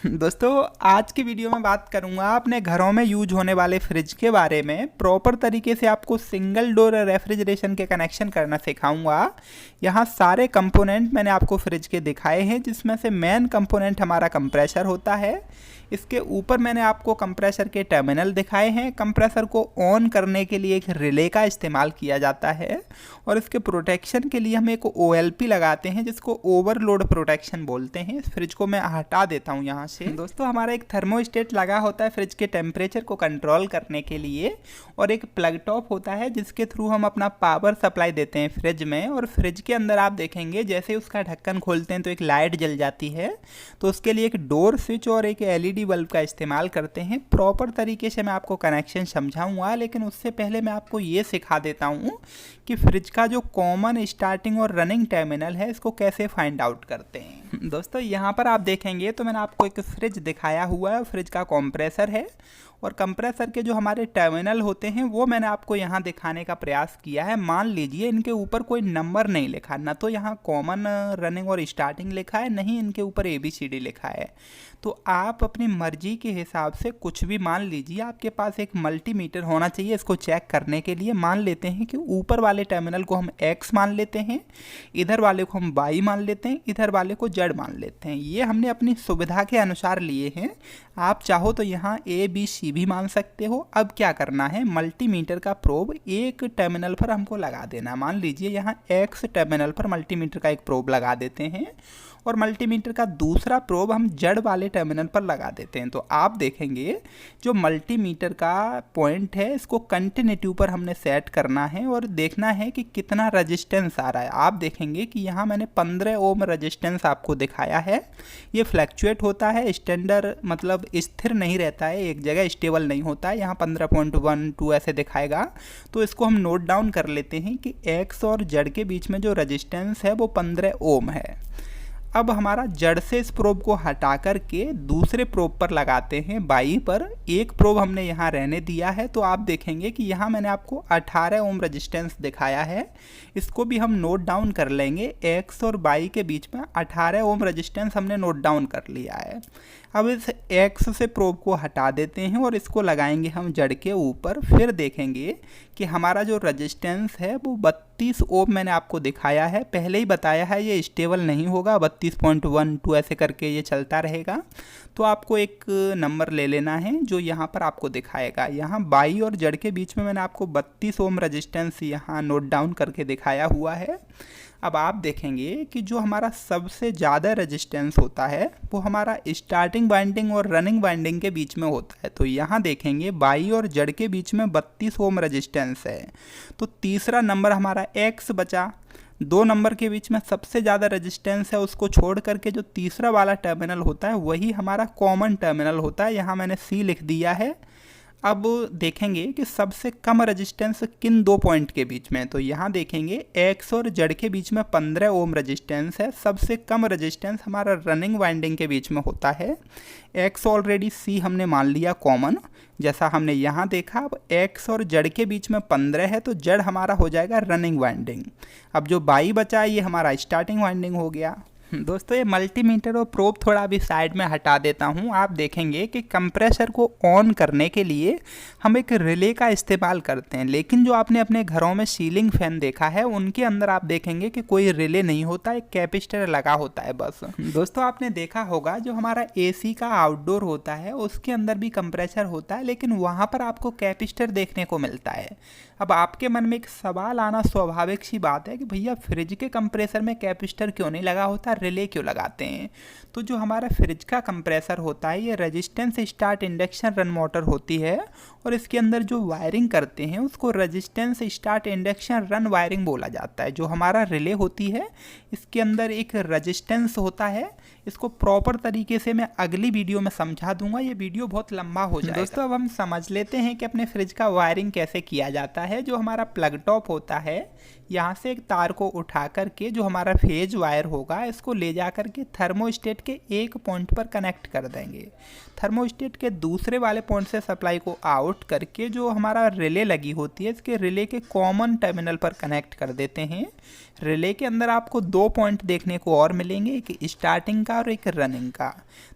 दोस्तों, आज की वीडियो में बात करूंगा अपने घरों में यूज होने वाले फ्रिज के बारे में। प्रॉपर तरीके से आपको सिंगल डोर रेफ्रिजरेशन के कनेक्शन करना सिखाऊंगा। यहाँ सारे कंपोनेंट मैंने आपको फ्रिज के दिखाए हैं, जिसमें से मेन कंपोनेंट हमारा कंप्रेसर होता है। इसके ऊपर मैंने आपको कंप्रेसर के टर्मिनल दिखाए हैं। कंप्रेसर को ऑन करने के लिए एक रिले का इस्तेमाल किया जाता है और इसके प्रोटेक्शन के लिए हम एक OLP लगाते हैं, जिसको ओवरलोड प्रोटेक्शन बोलते हैं। इस फ्रिज को मैं हटा देता हूँ यहाँ से। दोस्तों, हमारा एक थर्मोस्टेट लगा होता है फ्रिज के टेम्परेचर को कंट्रोल करने के लिए, और एक प्लग टॉप होता है जिसके थ्रू हम अपना पावर सप्लाई देते हैं फ्रिज में। और फ्रिज के अंदर आप देखेंगे जैसे उसका ढक्कन खोलते हैं तो एक लाइट जल जाती है, तो उसके लिए एक डोर स्विच और एक LED बल्ब का इस्तेमाल करते हैं। प्रॉपर तरीके से मैं आपको कनेक्शन समझाऊंगा, लेकिन उससे पहले मैं आपको ये सिखा देता हूँ कि फ्रिज का जो कॉमन स्टार्टिंग और रनिंग टर्मिनल है, इसको कैसे फाइंड आउट करते हैं। दोस्तों, यहाँ पर आप देखेंगे तो मैंने आपको एक फ्रिज दिखाया हुआ है। फ्रिज का कंप्रेसर है और कंप्रेसर के जो हमारे टर्मिनल होते हैं वो मैंने आपको यहाँ दिखाने का प्रयास किया है। मान लीजिए इनके ऊपर कोई नंबर नहीं लिखा, ना तो यहाँ कॉमन, रनिंग और स्टार्टिंग लिखा है, नहीं इनके ऊपर ABCD लिखा है। तो आप अपनी मर्जी के हिसाब से कुछ भी मान लीजिए। आपके पास एक मल्टीमीटर होना चाहिए इसको चेक करने के लिए। मान लेते हैं कि ऊपर वाले टर्मिनल को हम X मान लेते हैं, इधर वाले को हम Y मान लेते हैं, इधर वाले को Z मान लेते हैं। ये हमने अपनी सुविधा के अनुसार लिए हैं। आप चाहो तो यहाँ ABC भी मान सकते हो। अब क्या करना है, मल्टीमीटर का प्रोब एक टर्मिनल पर हमको लगा देना। मान लीजिए यहाँ X टर्मिनल पर मल्टीमीटर का एक प्रोब लगा देते हैं और मल्टीमीटर का दूसरा प्रोब हम Z वाले टर्मिनल पर लगा देते हैं। तो आप देखेंगे जो मल्टीमीटर का पॉइंट है, इसको कंटिन्यूटी पर हमने सेट करना है और देखना है कि कितना रजिस्टेंस आ रहा है। आप देखेंगे कि यहाँ मैंने 15 ओम रजिस्टेंस आपको दिखाया है। ये फ्लैक्चुएट होता है, स्टैंडर्ड मतलब स्थिर नहीं रहता है, एक जगह स्टेबल नहीं होता है। यहाँ 15.12 ऐसे दिखाएगा। तो इसको हम नोट डाउन कर लेते हैं कि X और Z के बीच में जो रजिस्टेंस है वो 15 ओम है। अब हमारा जड़ से इस प्रोब को हटा करके दूसरे प्रोब पर लगाते हैं, बाई पर। एक प्रोब हमने यहाँ रहने दिया है, तो आप देखेंगे कि यहाँ मैंने आपको 18 ओम रेजिस्टेंस दिखाया है। इसको भी हम नोट डाउन कर लेंगे। X और बाई के बीच में 18 ओम रेजिस्टेंस हमने नोट डाउन कर लिया है। अब इस X से प्रोब को हटा देते हैं और इसको लगाएंगे हम जड़ के ऊपर। फिर देखेंगे कि हमारा जो रेजिस्टेंस है वो 32 ओम मैंने आपको दिखाया है। पहले ही बताया है ये स्टेबल नहीं होगा, 32.12 ऐसे करके ये चलता रहेगा। तो आपको एक नंबर ले लेना है जो यहाँ पर आपको दिखाएगा। यहाँ बाई और जड़ के बीच में मैंने आपको 32 ओम रेजिस्टेंस यहाँ नोट डाउन करके दिखाया हुआ है। अब आप देखेंगे कि जो हमारा सबसे ज़्यादा रेजिस्टेंस होता है वो हमारा स्टार्टिंग वाइंडिंग और रनिंग वाइंडिंग के बीच में होता है। तो यहाँ देखेंगे बाई और जड़ के बीच में 32 ओम रेजिस्टेंस है। तो तीसरा नंबर हमारा X बचा। दो नंबर के बीच में सबसे ज़्यादा रेजिस्टेंस है, उसको छोड़ करके जो तीसरा वाला टर्मिनल होता है वही हमारा कॉमन टर्मिनल होता है। यहाँ मैंने C लिख दिया है। अब देखेंगे कि सबसे कम रेजिस्टेंस किन दो पॉइंट के बीच में। तो यहाँ देखेंगे X और Z के बीच में 15 ओम रेजिस्टेंस है। सबसे कम रेजिस्टेंस हमारा रनिंग वाइंडिंग के बीच में होता है। X ऑलरेडी C हमने मान लिया कॉमन, जैसा हमने यहाँ देखा। अब X और Z के बीच में 15 है, तो Z हमारा हो जाएगा रनिंग वाइंडिंग। अब जो बाई बचा ये हमारा स्टार्टिंग वाइंडिंग हो गया। दोस्तों, ये मल्टीमीटर और प्रोब थोड़ा अभी साइड में हटा देता हूँ। आप देखेंगे कि कंप्रेसर को ऑन करने के लिए हम एक रिले का इस्तेमाल करते हैं, लेकिन जो आपने अपने घरों में सीलिंग फैन देखा है उनके अंदर आप देखेंगे कि कोई रिले नहीं होता, एक कैपेसिटर लगा होता है बस। दोस्तों, आपने देखा होगा जो हमारा AC का आउटडोर होता है उसके अंदर भी कंप्रेसर होता है, लेकिन वहाँ पर आपको कैपेसिटर देखने को मिलता है। अब आपके मन में एक सवाल आना स्वाभाविक सी बात है कि भैया फ्रिज के कंप्रेसर में कैपेसिटर क्यों नहीं लगा होता, रिले क्यों लगाते हैं। तो जो हमारा फ्रिज का कंप्रेसर होता है ये resistance start induction run motor होती है, और इसके अंदर जो वायरिंग करते हैं उसको resistance start induction run wiring बोला जाता है। जो हमारा रिले होती है इसके अंदर एक रेजिस्टेंस होता है। इसको प्रॉपर तरीके से मैं अगली वीडियो में समझा दूंगा, ये वीडियो बहुत लंबा हो जाएगा। दोस्तों, अब हम समझ लेते हैं कि अपने फ्रिज का वायरिंग कैसे किया जाता है। जो हमारा प्लग टॉप होता है, यहाँ से एक तार को उठा करके जो हमारा फेज वायर होगा इसको को ले जाकर के थर्मोस्टेट के एक पॉइंट पर कनेक्ट कर देंगे। थर्मोस्टेट के दूसरे वाले पॉइंट से सप्लाई को आउट करके जो हमारा रिले लगी होती है इसके रिले के कॉमन टर्मिनल पर कनेक्ट कर देते हैं। रिले के अंदर आपको दो पॉइंट देखने को और मिलेंगे, एक स्टार्टिंग का और एक रनिंग का।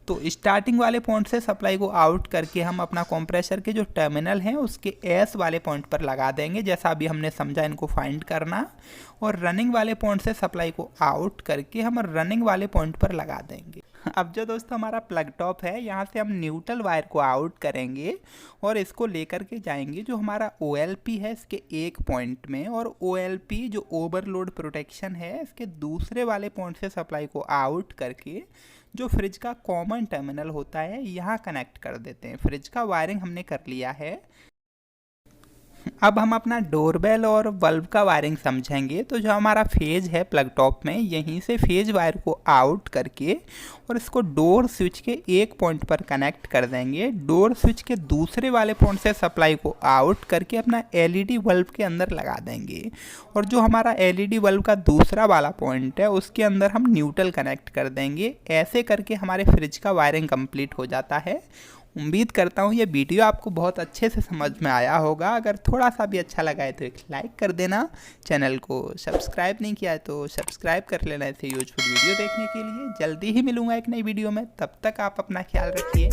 तो स्टार्टिंग वाले पॉइंट से सप्लाई को आउट करके हम अपना कंप्रेसर के जो टर्मिनल हैं उसके एस वाले पॉइंट पर लगा देंगे, जैसा अभी हमने समझा इनको फाइंड करना। और रनिंग वाले पॉइंट से सप्लाई को आउट करके हम रनिंग वाले पॉइंट पर लगा देंगे। अब जो दोस्तों हमारा प्लग टॉप है, यहाँ से हम न्यूट्रल वायर को आउट करेंगे और इसको लेकर के जाएंगे जो हमारा OLP है इसके एक पॉइंट में, और OLP जो ओवरलोड प्रोटेक्शन है इसके दूसरे वाले पॉइंट से सप्लाई को आउट करके जो फ्रिज का कॉमन टर्मिनल होता है यहाँ कनेक्ट कर देते हैं। फ्रिज का वायरिंग हमने कर लिया है। अब हम अपना डोरबेल और बल्ब का वायरिंग समझेंगे। तो जो हमारा फेज है प्लग टॉप में, यहीं से फेज वायर को आउट करके और इसको डोर स्विच के एक पॉइंट पर कनेक्ट कर देंगे। डोर स्विच के दूसरे वाले पॉइंट से सप्लाई को आउट करके अपना LED बल्ब के अंदर लगा देंगे। और जो हमारा LED बल्ब का दूसरा वाला पॉइंट है उसके अंदर हम न्यूट्रल कनेक्ट कर देंगे। ऐसे करके हमारे फ्रिज का वायरिंग कंप्लीट हो जाता है। उम्मीद करता हूँ ये वीडियो आपको बहुत अच्छे से समझ में आया होगा। अगर थोड़ा सा भी अच्छा लगा है तो एक लाइक कर देना। चैनल को सब्सक्राइब नहीं किया है तो सब्सक्राइब कर लेना ऐसे यूजफुल वीडियो देखने के लिए। जल्दी ही मिलूंगा एक नई वीडियो में, तब तक आप अपना ख्याल रखिए।